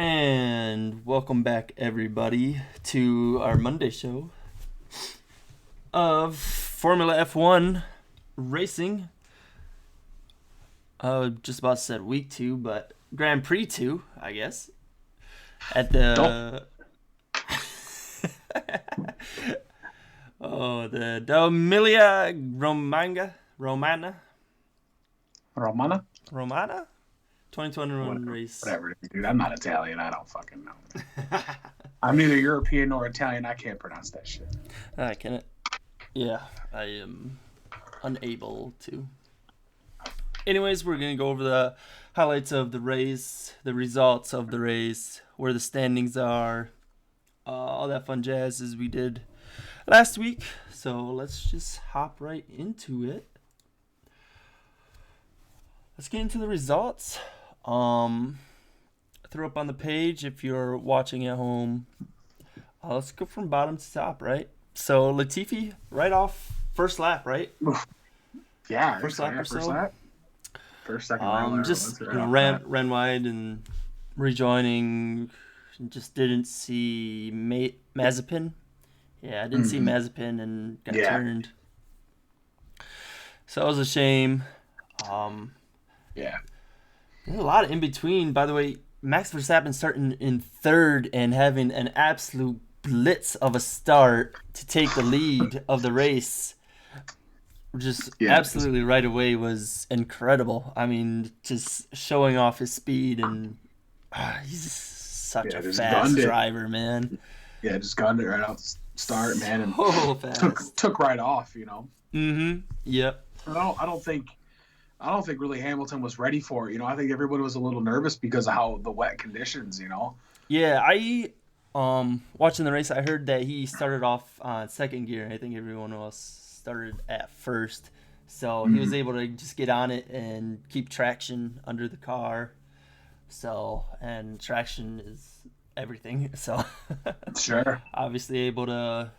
And welcome back, everybody, to our Monday show of Formula F1 racing. Just about said week 2, but Grand Prix 2, I guess. At Don't the the Dell'emilia Romana? Romana 2021 Whatever, race. whatever, dude. I'm not Italian. I don't fucking know. I'm neither European nor Italian. I can't pronounce that shit. I can. Yeah, I am unable to. Anyways, we're going to go over the highlights of the race, the results of the race, where the standings are, all that fun jazz as we did last week. So let's just hop right into it. Let's get into the results. Throw up on the page if you're watching at home. Let's go from bottom to top, right? So Latifi, right off first lap, right? Yeah, First lap or first so. lap. First, second mile. Just ran wide and rejoining. Just didn't see Mazepin. Yeah, I didn't see Mazepin and got turned. So it was a shame. Yeah. There's a lot of in between. By the way, Max Verstappen starting in third and having an absolute blitz of a start to take the lead of the race. Just absolutely right away was incredible. I mean, just showing off his speed and he's such a fast driver, man. Yeah, just gunned it right out the start, man, and so fast. Took right off, you know. Yep. I don't think really Hamilton was ready for it. You know, I think everybody was a little nervous because of how the wet conditions. You know. Yeah, I watching the race, I heard that he started off on second gear. I think everyone else started at first, so he was able to just get on it and keep traction under the car. So, and traction is everything. So, sure, obviously able to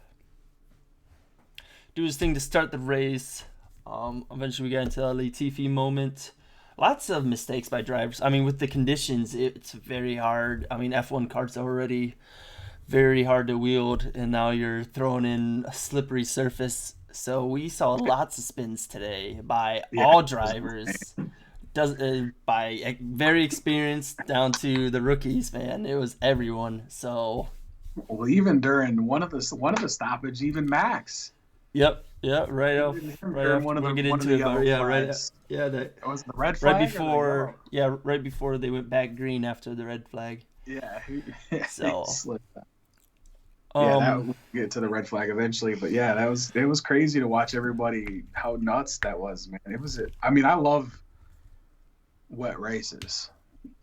do his thing to start the race. Eventually, we got into a Latifi moment. Lots of mistakes by drivers. I mean, with the conditions, it's very hard. I mean, F1 carts are already very hard to wield, and now you're throwing in a slippery surface. So we saw lots of spins today by all drivers. By very experienced down to the rookies, man. It was everyone. So, well, even during one of the stoppage, even Max. Yep. Yeah. Right off. We'll get into it. But yeah. Right. Yeah. That was the red flag. Right before. Yeah. Right before they went back green after the red flag. Yeah. So. Yeah, we'll get to the red flag eventually, but yeah, it was crazy to watch everybody how nuts that was, man. I mean, I love wet races,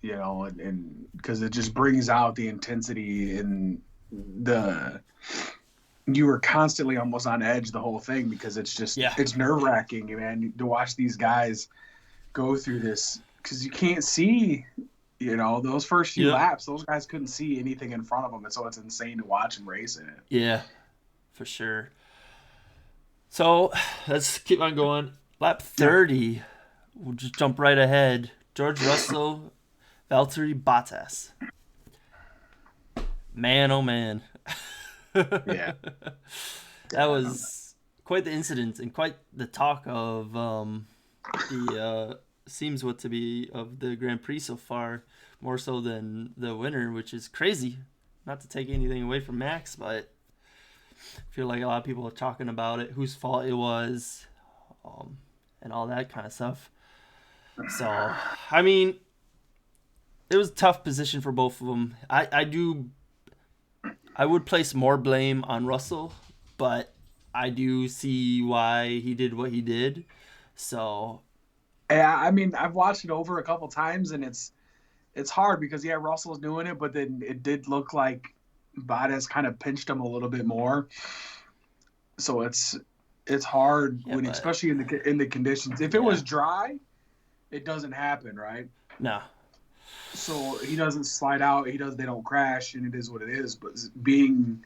you know, and because it just brings out the intensity and you were constantly almost on edge the whole thing because it's just it's nerve-wracking, man, to watch these guys go through this because you can't see. You know, those first few laps, those guys couldn't see anything in front of them, and so it's insane to watch them race in it. Yeah, for sure. So let's keep on going. Lap 30, we'll just jump right ahead. George Russell, Valtteri Bottas. Man, oh man. Yeah. That was quite the incident and quite the talk of the seems what to be of the Grand Prix so far, more so than the winner, which is crazy. Not to take anything away from Max, but I feel like a lot of people are talking about it, whose fault it was, and all that kind of stuff. So, I mean, it was a tough position for both of them. I would place more blame on Russell, but I do see why he did what he did. So, yeah, I mean, I've watched it over a couple times, and it's hard because Russell's doing it, but then it did look like Bottas kind of pinched him a little bit more. So it's hard especially in the conditions. If it was dry, it doesn't happen, right? No. So he doesn't slide out. They don't crash, and it is what it is. But being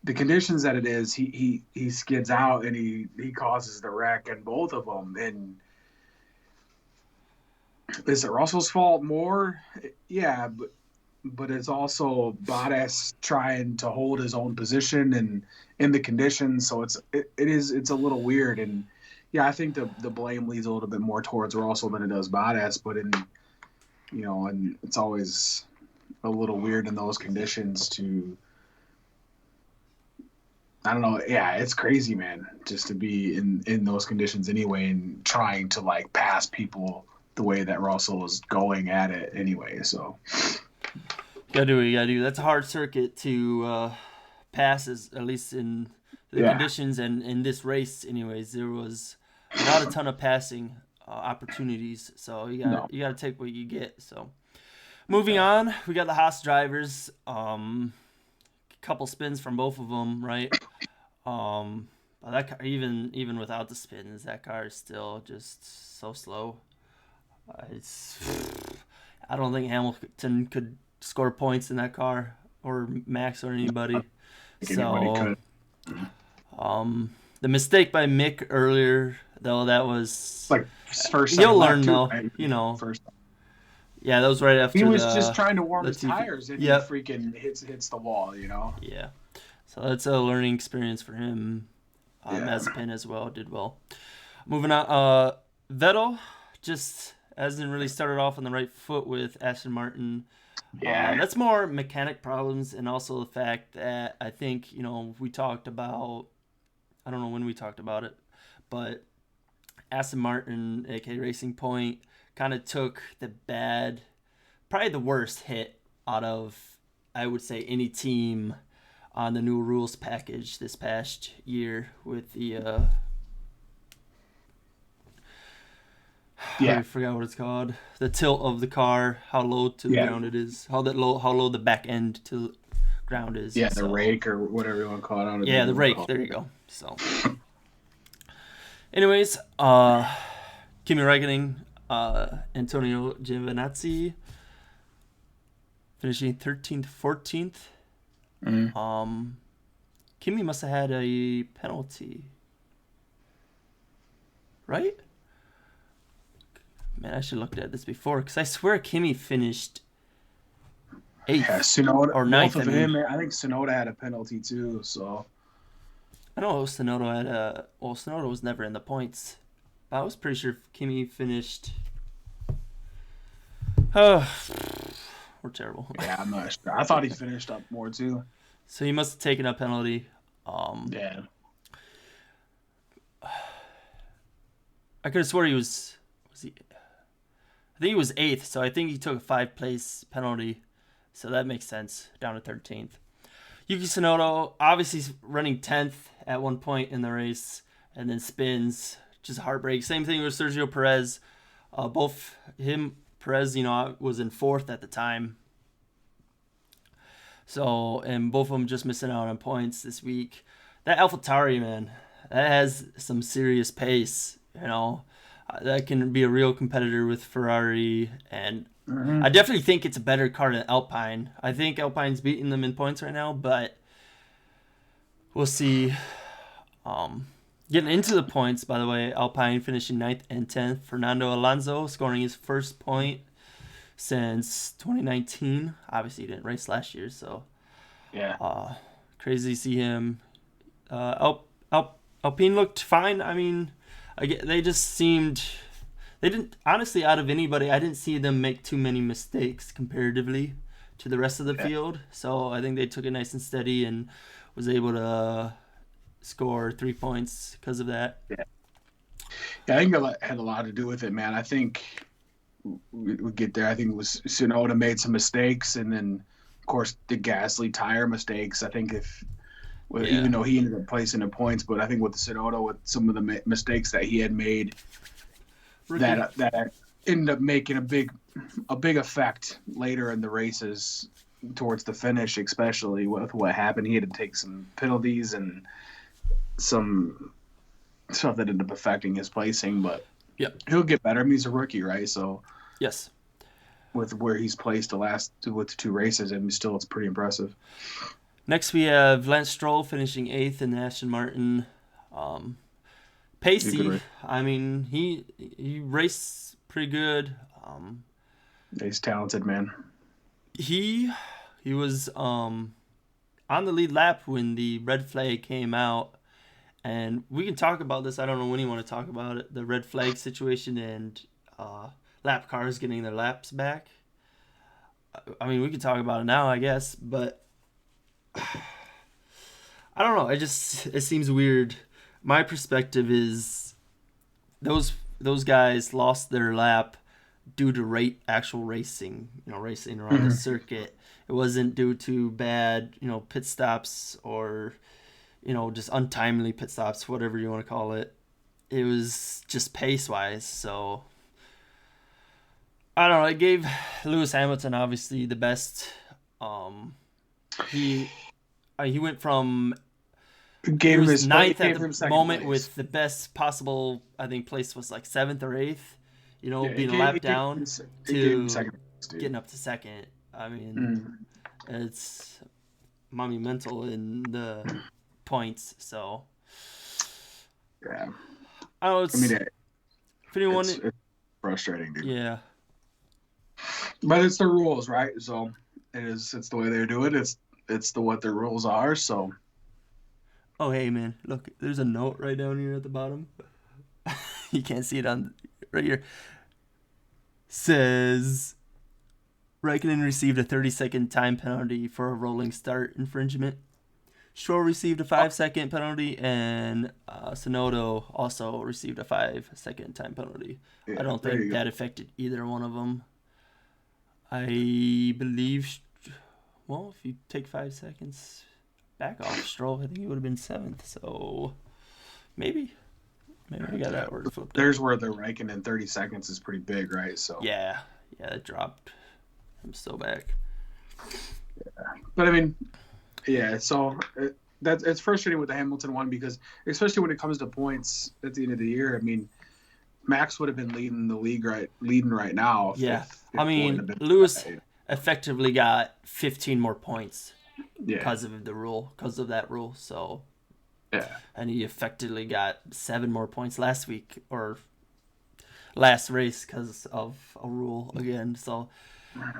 the conditions that it is, he skids out and he causes the wreck in both of them. And is it Russell's fault more? Yeah, but but it's also Bottas trying to hold his own position and in the conditions. So it's a little weird. And yeah, I think the blame leads a little bit more towards Russell than it does Bottas. But and it's always a little weird in those conditions to. I don't know. Yeah, it's crazy, man, just to be in those conditions anyway, and trying to like pass people the way that Russell was going at it anyway. So Gotta do what you gotta do. That's a hard circuit to pass, at least in the yeah, conditions and in this race. Anyways, there was not a ton of passing opportunities, so no, you gotta take what you get. So moving on, we got the Haas drivers. Couple spins from both of them, right? But that car, even without the spins, that car is still just so slow. It's I don't think Hamilton could score points in that car or Max or I anybody. think anybody So could. the mistake by Mick earlier, though, that was Like first, you'll second lap learn too, though. right? You know, First, yeah, that was right he after was just trying to warm the his TV. tires, and he Yep. freaking hits the wall. Yeah. So that's a learning experience for him. Yeah, Mazepin as well did well. Moving on, Vettel just hasn't really started off on the right foot with Aston Martin. yeah, That's more mechanic problems, and also the fact that I think we talked about. I don't know when we talked about it, but Aston Martin, aka Racing Point, kind of took probably the worst hit out of, I would say, any team on the new rules package this past year with the I yeah, forgot what it's called. The tilt of the car, how low to the yeah, ground it is, how low the back end to the ground is. yeah. The So rake or whatever you want to call it. I don't yeah, even the know what to rake. call There you it. go. So, anyways, Kimi Räikkönen, Antonio Giovinazzi finishing 13th, 14th. Mm. Kimi must have had a penalty, right? Man, I should have looked at this before because I swear Kimi finished Yeah, eighth Sonoda, or both ninth. I of mean, him. I think Sonoda had a penalty too. So I know Sonoda had a. Well, Sonoda was never in the points, but I was pretty sure Kimi finished. Oh, we're terrible. yeah, I'm not sure. I thought he finished up more too. So he must have taken a penalty. Um, Yeah, I could have swore he was he. I think he was eighth, so I think he took a 5 place penalty. So that makes sense. Down to 13th. Yuki Tsunoda obviously running 10th at one point in the race, and then spins. Just a heartbreak. Same thing with Sergio Perez. Both him, Perez, was in fourth at the time. So, and both of them just missing out on points this week. That AlphaTauri, man, that has some serious pace. That can be a real competitor with Ferrari, and I hmm definitely think it's a better car than Alpine. I think Alpine's beating them in points right now, but we'll see. Getting into the points, by the way, Alpine finishing 9th and 10th. Fernando Alonso scoring his first point since 2019. Obviously, he didn't race last year, so yeah, crazy to see him. Alpine looked fine. I mean, they just seemed. They didn't, honestly, out of anybody, I didn't see them make too many mistakes comparatively to the rest of the yeah, field. So I think they took it nice and steady and was able to score 3 points because of that. yeah. Yeah, I think it had a lot to do with it, man. I think we get there. I think it was Sonoda made some mistakes, and then of course the Gasly tire mistakes. I think if well, Yeah. even though he ended up placing the points, but I think with Sonoda, with some of the mistakes that he had made, Rookie. that ended up making a big effect later in the races towards the finish, especially with what happened. He had to take some penalties and some stuff that ended up affecting his placing, but Yep. he'll get better. I mean, he's a rookie, right? So Yes. with where he's placed with the two races, I mean, still it's pretty impressive. Next, we have Lance Stroll finishing 8th in Aston Martin. Um, He's a good Pacey, race. I mean, he raced pretty good. He's talented, man. he he was on the lead lap when the red flag came out, and we can talk about this. I don't know when you want to talk about it. The red flag situation and lap cars getting their laps back. I mean, we can talk about it now, I guess, but I don't know. It seems weird. My perspective is those guys lost their lap due to actual racing, racing around the Mhm. circuit. It wasn't due to bad, pit stops or, just untimely pit stops, whatever you want to call it. It was just pace wise. So I don't know. It gave Lewis Hamilton obviously the best. Um, he he went from he Gave him was his ninth at gave the him second moment place. with the best possible. I think place was like seventh or eighth. Yeah, Being a lap down it gave him to second place, dude. getting up to second. I mean, Mm. it's monumental in the points. So Yeah, I don't know. I mean If anyone, it's frustrating, dude. yeah. But it's the rules, right? So it's the way they do it. It's the what the rules are. So Oh hey man, look, there's a note right down here at the bottom. You can't see it on right here. Says Raikkonen received a 30-second time penalty for a rolling start infringement. Stroll received a oh, 5-second penalty, and Sonoda also received a 5-second time penalty. I yeah, don't there think you go. that affected either one of them. I believe, well, if you take 5 seconds back off Stroll, I think he would have been seventh. So maybe I got Yeah, that word flipped up. there's where the ranking in 30 seconds is pretty big, right? So, Yeah, it dropped him so back. but I mean, yeah. So that's it's frustrating with the Hamilton one because especially when it comes to points at the end of the year. I mean, Max would have been leading right now Yeah, if I it wouldn't mean have been for Lewis that. effectively got 15 more points Yeah, because of that rule. So, yeah, and he effectively got 7 more points last week or last race because of a rule again. So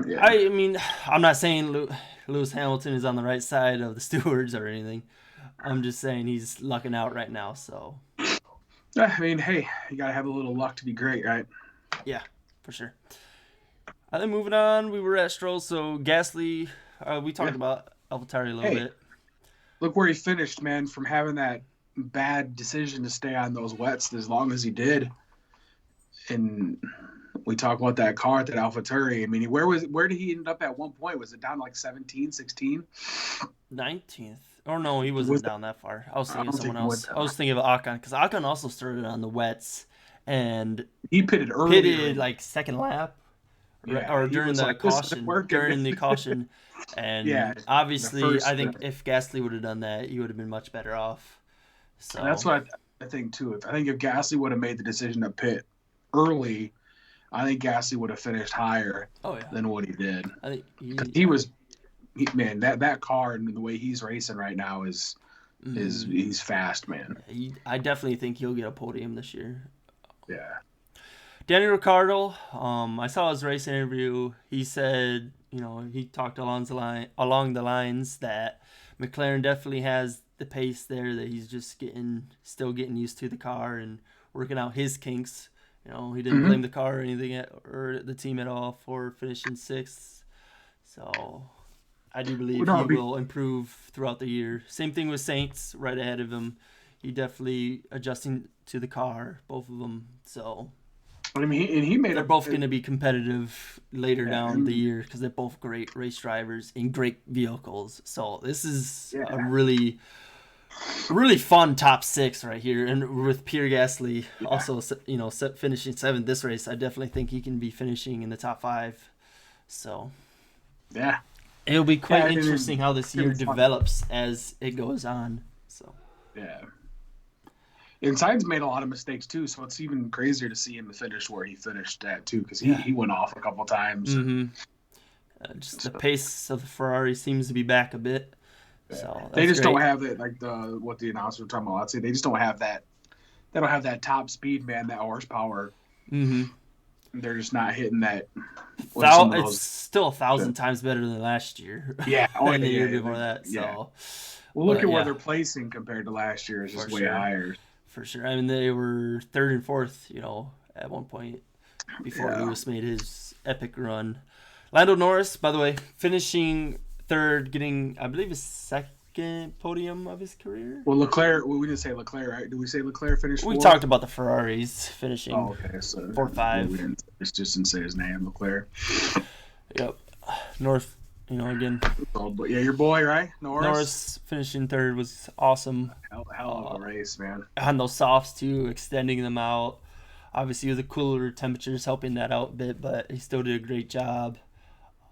yeah. I mean, I'm not saying Lewis Hamilton is on the right side of the stewards or anything. I'm just saying he's lucking out right now. So I mean, hey, you gotta have a little luck to be great, right? yeah, for sure. Then moving on, we were at Stroll. So Gasly, we Yeah. talked about AlphaTauri a little Hey, bit. look where he finished, man. From having that bad decision to stay on those wets as long as he did, and we talk about that car at that AlphaTauri. I mean, where did he end up at one point? Was it down like 17, 16? 19th. Or no, he wasn't Was that, down that far. I was I thinking of don't think someone he went else. that I far. was thinking of Ocon because Ocon also started on the wets and He pitted earlier pitted in the like second lap yeah. or He was like, this isn't working. during the caution, Yeah, and the obviously I first. think if Gasly would have done that, he would have been much better off. That's So what I think too. I think if Gasly would have made the decision to pit early, I think Gasly would have finished higher oh yeah, than what he did. I think Because yeah. man, that car and the way he's racing right now is Mm, he's fast, man. I definitely think he'll get a podium this year. Yeah. Danny Ricciardo, I saw his race interview. He said, he talked along the lines that McLaren definitely has the pace there. That he's just still getting used to the car and working out his kinks. He didn't Mm-hmm. blame the car or anything or the team at all for finishing sixth. So I do believe he No, will improve throughout the year. Same thing with Saints, right ahead of him. He definitely adjusting to the car, both of them. So I mean, he made they're a both going to be competitive later yeah, down the year because they're both great race drivers in great vehicles. So this is a yeah, really fun top six right here. And with Pierre Gasly yeah, also, finishing seventh this race, I definitely think he can be finishing in the top five. So yeah, it'll be yeah. quite interesting how this It's gonna year be fun. develops as it goes on. So Yeah. And Sainz made a lot of mistakes too, so it's even crazier to see him finish where he finished at too, because he yeah. he went off a couple times and Mm-hmm. Just the so, pace of the Ferrari seems to be back a bit. yeah. So They that's just don't great. have it like the what the announcers were talking about. I'd say they just don't have that. They don't have that top speed, man. That horsepower. Mm-hmm. They're just not hitting that. When some of It's those, still 1,000 times better than last year. yeah, oh And the yeah, year yeah, before that. yeah. So, Well, look but at where yeah, they're placing compared to last year is for just way sure. higher. For sure. I mean, they were third and fourth, at one point before Yeah. Lewis made his epic run. Lando Norris, by the way, finishing third, getting, I believe, his second podium of his career. Well, Leclerc. Well, we didn't say Leclerc, right? Did we say Leclerc finished We fourth? talked about the Ferraris finishing Oh, okay. So 4 5. we didn't. It just didn't say his name, Leclerc. Yep. North, again. Oh, but yeah, your boy, right? Norris finishing third was awesome. Hell of a race, man. On those softs, too, extending them out. Obviously, with the cooler temperatures helping that out a bit, but he still did a great job.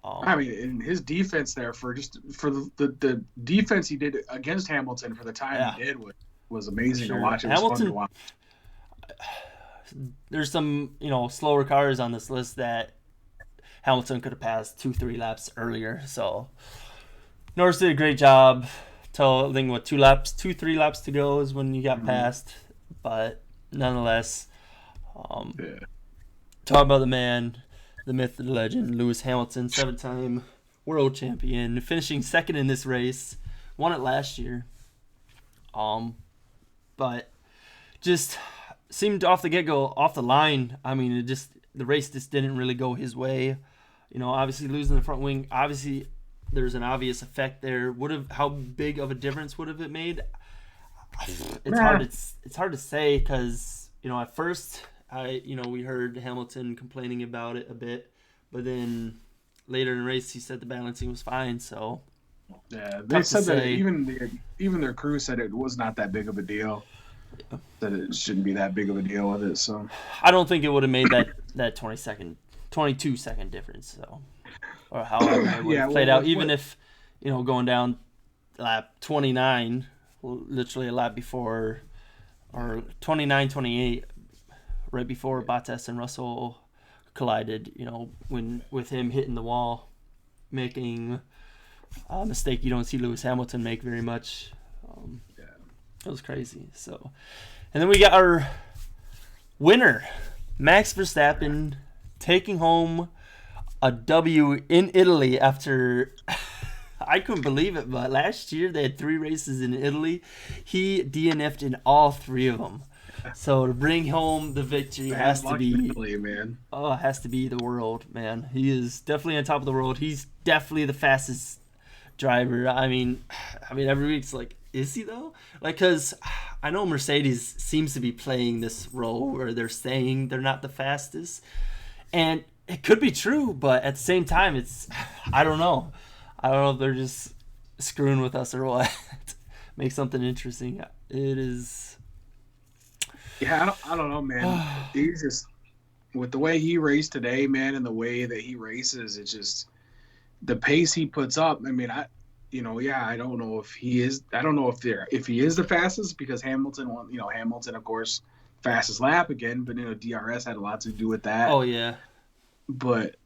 I mean, in his defense there for the defense he did against Hamilton for the time he did was amazing to watch. It was fun to watch. There's some slower cars on this list that Hamilton could have passed 2-3 laps earlier. So Norris did a great job. Till I think 2-3 laps to go is when you got passed. But nonetheless, talk about the man, the myth, the legend, Lewis Hamilton, 7-time world champion, finishing second in this race. Won it last year. But just seemed off the get-go, off the line. I mean, the race just didn't really go his way. Obviously losing the front wing. Obviously, there's an obvious effect there. How big of a difference would have it made? It's hard to say because at first we heard Hamilton complaining about it a bit, but then later in the race he said the balancing was fine. So yeah, they said that even their crew said it was not that big of a deal. Yeah. That it shouldn't be that big of a deal with it. So I don't think it would have made that 22-second difference. So or however it would have played out, even if going down lap 29, literally a lap before, or 29-28. Right before Bottas and Russell collided, with him hitting the wall, making a mistake you don't see Lewis Hamilton make very much. It was crazy. So, and then we got our winner, Max Verstappen, taking home a W in Italy after I couldn't believe it, but last year they had 3 races in Italy. He DNF'd in all 3 of them. So to bring home the victory has to be Italy, man. Oh, it has to be the world, man. He is definitely on top of the world. He's definitely the fastest driver. I mean every week's like, is he though? Because I know Mercedes seems to be playing this role where they're saying they're not the fastest, and it could be true, but at the same time, I don't know. I don't know if they're just screwing with us or what. Make something interesting. It is. Yeah, I don't know, man. He's just, with the way he raced today, man, and the way that he races, it's just the pace he puts up. I mean, I don't know if he is. I don't know if he is the fastest, because Hamilton won. Hamilton, of course, fastest lap again, but DRS had a lot to do with that. Oh yeah. But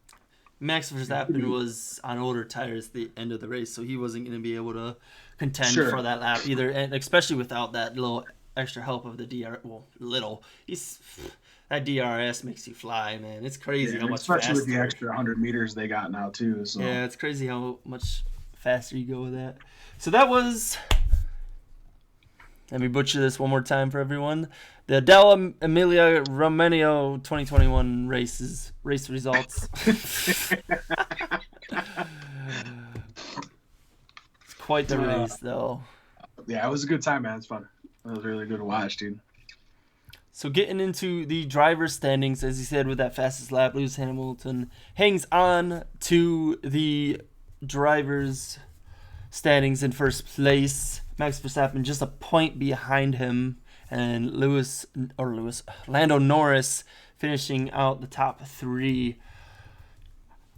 Max Verstappen was on older tires at the end of the race, so he wasn't going to be able to contend for that lap either, and especially without that little extra help of the DRS. Well, little. That DRS makes you fly, man. It's crazy how much especially faster. With the extra 100 meters they got now too. So yeah, it's crazy how much faster you go with that. So that was. Let me butcher this one more time for everyone. The Dell'emilia Romagna 2021 race results. It's quite the race, though. Yeah, it was a good time, man. It's fun. It was really good to watch, dude. So getting into the driver's standings, as you said, with that fastest lap, Lewis Hamilton hangs on to the driver's standings in first place. Max Verstappen just a point behind him, and Lando Norris finishing out the top 3.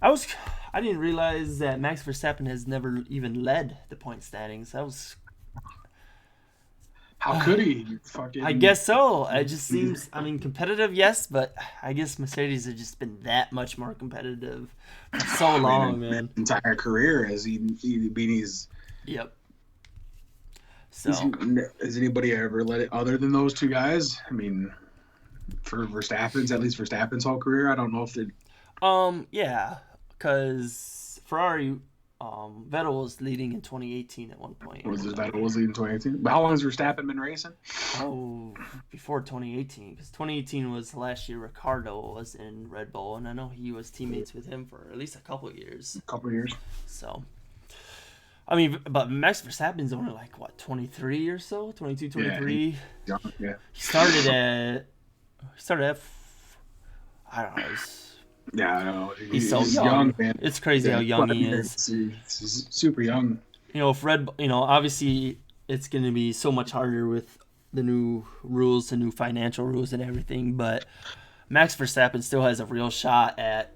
I didn't realize that Max Verstappen has never even led the point standings. That was. How could he? I guess so. It just seems, competitive, yes, but I guess Mercedes has just been that much more competitive for so long, man. Entire career has he been his. Yep. So has anybody ever led it other than those 2 guys? I mean, for Verstappen's, at least Verstappen's whole career. I don't know if it Yeah, because Ferrari, Vettel was leading in 2018 at one point. was his battle was leading 2018. But how long has Verstappen been racing? Oh, before 2018, because 2018 was the last year Ricardo was in Red Bull, and I know he was teammates with him for at least a couple of years. A couple of years. So, I mean, but Max Verstappen's only like, what, 23 or so? 22, 23? Yeah. He started at, I don't know, Yeah, I know. he's so young. man. It's crazy how young he is. He's super young. If obviously it's going to be so much harder with the new rules, the new financial rules and everything, but Max Verstappen still has a real shot at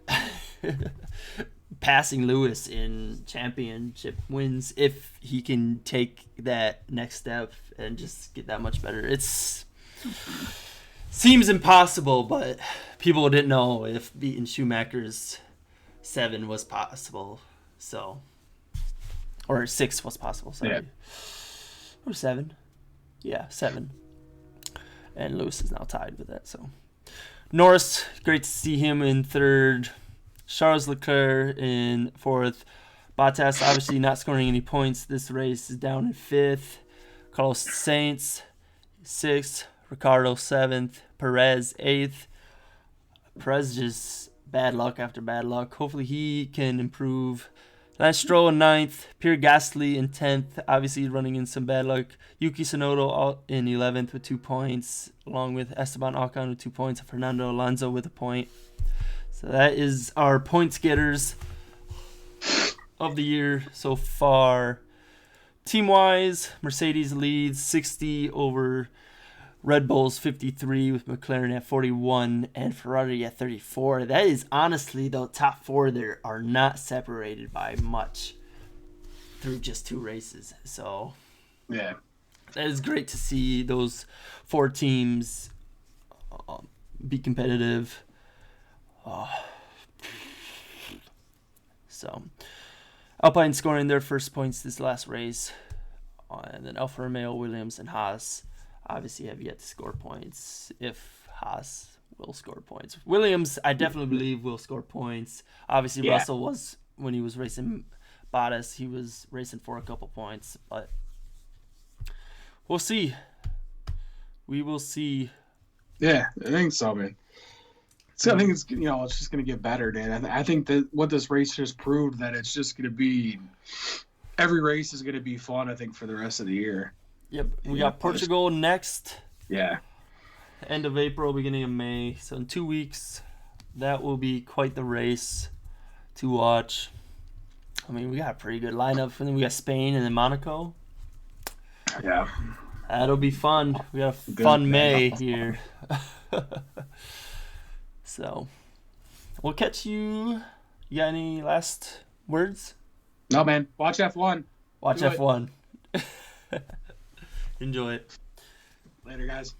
passing Lewis in championship wins if he can take that next step and just get that much better. It's seems impossible, but people didn't know if beating Schumacher's 7 was possible. So, or 6 was possible. Sorry, Yeah. or 7. Yeah, 7. And Lewis is now tied with that. So, Norris, great to see him in 3rd. Charles Leclerc in 4th. Bottas obviously not scoring any points. This race is down in 5th. Carlos Sainz 6th. Ricardo 7th. Perez 8th. Perez just bad luck after bad luck. Hopefully he can improve. Lance Stroll in 9th. Pierre Gasly in 10th. Obviously running in some bad luck. Yuki Tsunoda in 11th with 2 points, along with Esteban Ocon with 2 points, and Fernando Alonso with a point. So that is our points getters of the year so far. Team-wise, Mercedes leads 60 over Red Bull's 53, with McLaren at 41 and Ferrari at 34. That is honestly the top 4 there are not separated by much through just 2 races. So yeah, that is great to see those 4 teams be competitive. So Alpine scoring their first points this last race, and then Alfa Romeo, Williams, and Haas obviously have yet to score points. If Haas will score points, Williams I definitely believe will score points. Obviously Yeah. Russell was, when he was racing Bottas, he was racing for a couple points, but we'll see. We will see. Yeah, I think so, man. So I think it's it's just going to get better, Dan. I think that what this race just proved, that it's just going to be, every race is going to be fun, I think, for the rest of the year. Yep, we got Portugal next. Yeah. End of April, beginning of May. So in 2 weeks, that will be quite the race to watch. I mean, we got a pretty good lineup. And then we got Spain and then Monaco. Yeah. That'll be fun. We got a fun May here. So, we'll catch you. You got any last words? No, man. Watch F1. Watch Do it. F1. Enjoy it. Later, guys.